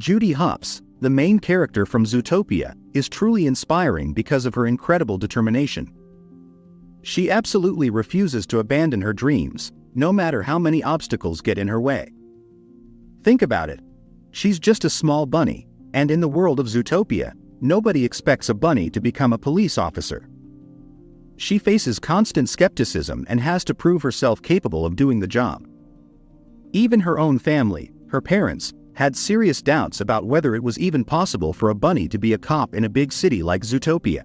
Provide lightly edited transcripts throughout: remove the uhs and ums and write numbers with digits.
Judy Hopps, the main character from Zootopia, is truly inspiring because of her incredible determination. She absolutely refuses to abandon her dreams, no matter how many obstacles get in her way. Think about it. She's just a small bunny, and in the world of Zootopia, nobody expects a bunny to become a police officer. She faces constant skepticism and has to prove herself capable of doing the job. Even her own family, her parents, had serious doubts about whether it was even possible for a bunny to be a cop in a big city like Zootopia.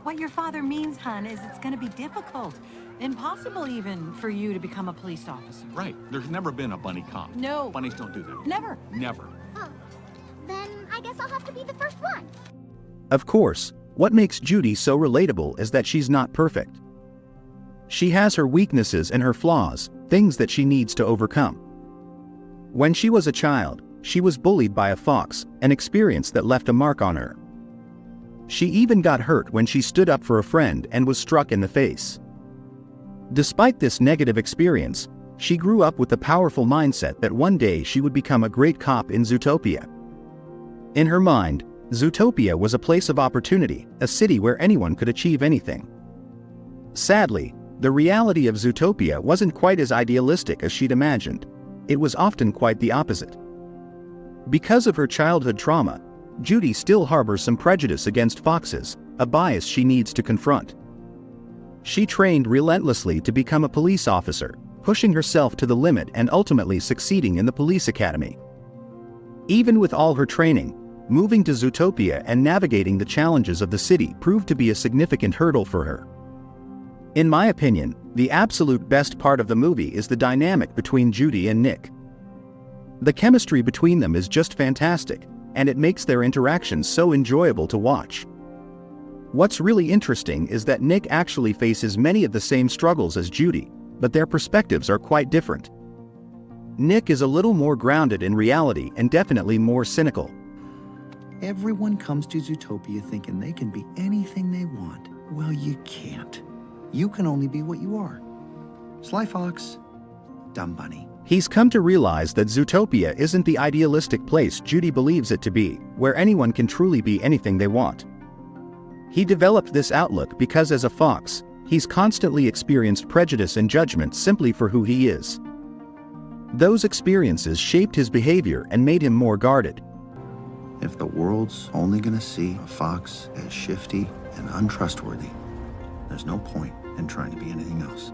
What your father means, hon, is it's going to be difficult. Impossible even for you to become a police officer. Right. There's never been a bunny cop. No. Bunnies don't do that. Never. Never. Oh, then I guess I'll have to be the first one. Of course, what makes Judy so relatable is that she's not perfect. She has her weaknesses and her flaws, things that she needs to overcome. When she was a child, she was bullied by a fox, an experience that left a mark on her. She even got hurt when she stood up for a friend and was struck in the face. Despite this negative experience, she grew up with the powerful mindset that one day she would become a great cop in Zootopia. In her mind, Zootopia was a place of opportunity, a city where anyone could achieve anything. Sadly, the reality of Zootopia wasn't quite as idealistic as she'd imagined. It was often quite the opposite. Because of her childhood trauma, Judy still harbors some prejudice against foxes, a bias she needs to confront. She trained relentlessly to become a police officer, pushing herself to the limit and ultimately succeeding in the police academy. Even with all her training, moving to Zootopia and navigating the challenges of the city proved to be a significant hurdle for her. In my opinion, the absolute best part of the movie is the dynamic between Judy and Nick. The chemistry between them is just fantastic, and it makes their interactions so enjoyable to watch. What's really interesting is that Nick actually faces many of the same struggles as Judy, but their perspectives are quite different. Nick is a little more grounded in reality and definitely more cynical. Everyone comes to Zootopia thinking they can be anything they want. Well, you can't. You can only be what you are. Sly Fox, dumb bunny. He's come to realize that Zootopia isn't the idealistic place Judy believes it to be, where anyone can truly be anything they want. He developed this outlook because as a fox, he's constantly experienced prejudice and judgment simply for who he is. Those experiences shaped his behavior and made him more guarded. If the world's only gonna see a fox as shifty and untrustworthy, there's no point in trying to be anything else.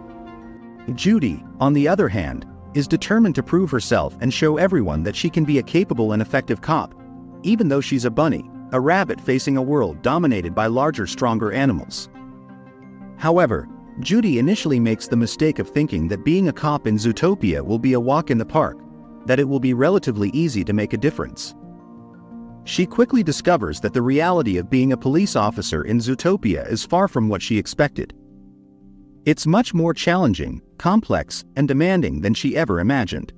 Judy, on the other hand, is determined to prove herself and show everyone that she can be a capable and effective cop, even though she's a bunny, a rabbit facing a world dominated by larger, stronger animals. However, Judy initially makes the mistake of thinking that being a cop in Zootopia will be a walk in the park, that it will be relatively easy to make a difference. She quickly discovers that the reality of being a police officer in Zootopia is far from what she expected. It's much more challenging, complex, and demanding than she ever imagined.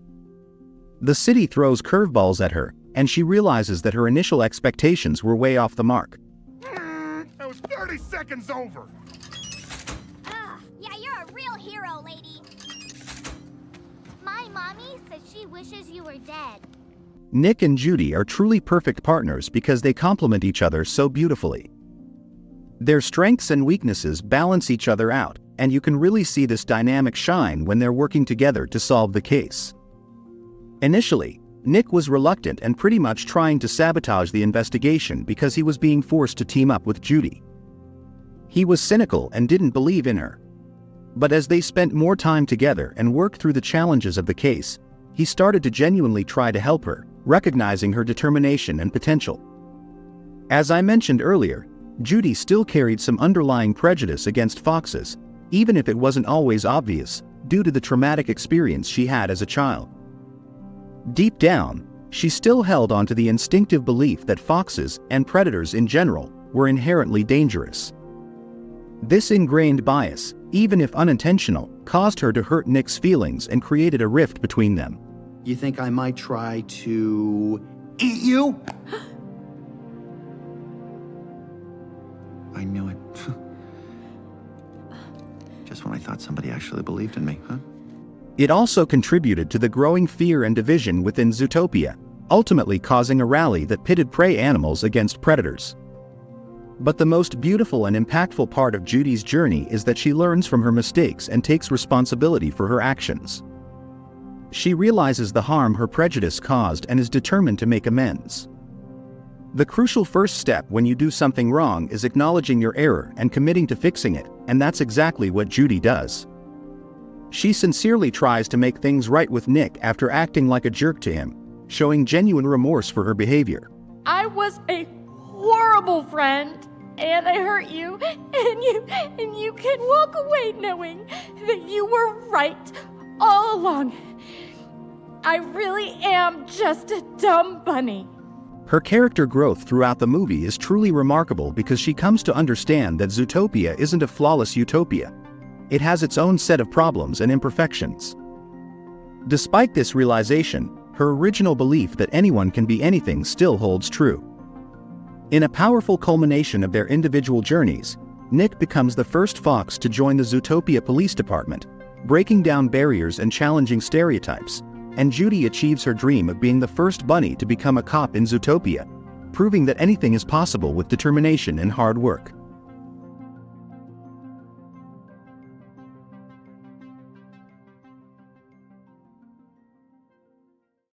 The city throws curveballs at her, and she realizes that her initial expectations were way off the mark. That was 30 seconds over! Yeah, you're a real hero, lady. My mommy says she wishes you were dead. Nick and Judy are truly perfect partners because they complement each other so beautifully. Their strengths and weaknesses balance each other out, and you can really see this dynamic shine when they're working together to solve the case. Initially, Nick was reluctant and pretty much trying to sabotage the investigation because he was being forced to team up with Judy. He was cynical and didn't believe in her. But as they spent more time together and worked through the challenges of the case, he started to genuinely try to help her, recognizing her determination and potential. As I mentioned earlier, Judy still carried some underlying prejudice against foxes, even if it wasn't always obvious, due to the traumatic experience she had as a child. Deep down, she still held onto the instinctive belief that foxes, and predators in general, were inherently dangerous. This ingrained bias, even if unintentional, caused her to hurt Nick's feelings and created a rift between them. You think I might try to eat you? I knew it. Just when I thought somebody actually believed in me, huh? It also contributed to the growing fear and division within Zootopia, ultimately causing a rally that pitted prey animals against predators. But the most beautiful and impactful part of Judy's journey is that she learns from her mistakes and takes responsibility for her actions. She realizes the harm her prejudice caused and is determined to make amends. The crucial first step when you do something wrong is acknowledging your error and committing to fixing it, and that's exactly what Judy does. She sincerely tries to make things right with Nick after acting like a jerk to him, showing genuine remorse for her behavior. I was a horrible friend, and I hurt you, and you can walk away knowing that you were right all along. I really am just a dumb bunny. Her character growth throughout the movie is truly remarkable because she comes to understand that Zootopia isn't a flawless utopia. It has its own set of problems and imperfections. Despite this realization, her original belief that anyone can be anything still holds true. In a powerful culmination of their individual journeys, Nick becomes the first fox to join the Zootopia Police Department, breaking down barriers and challenging stereotypes, and Judy achieves her dream of being the first bunny to become a cop in Zootopia, proving that anything is possible with determination and hard work.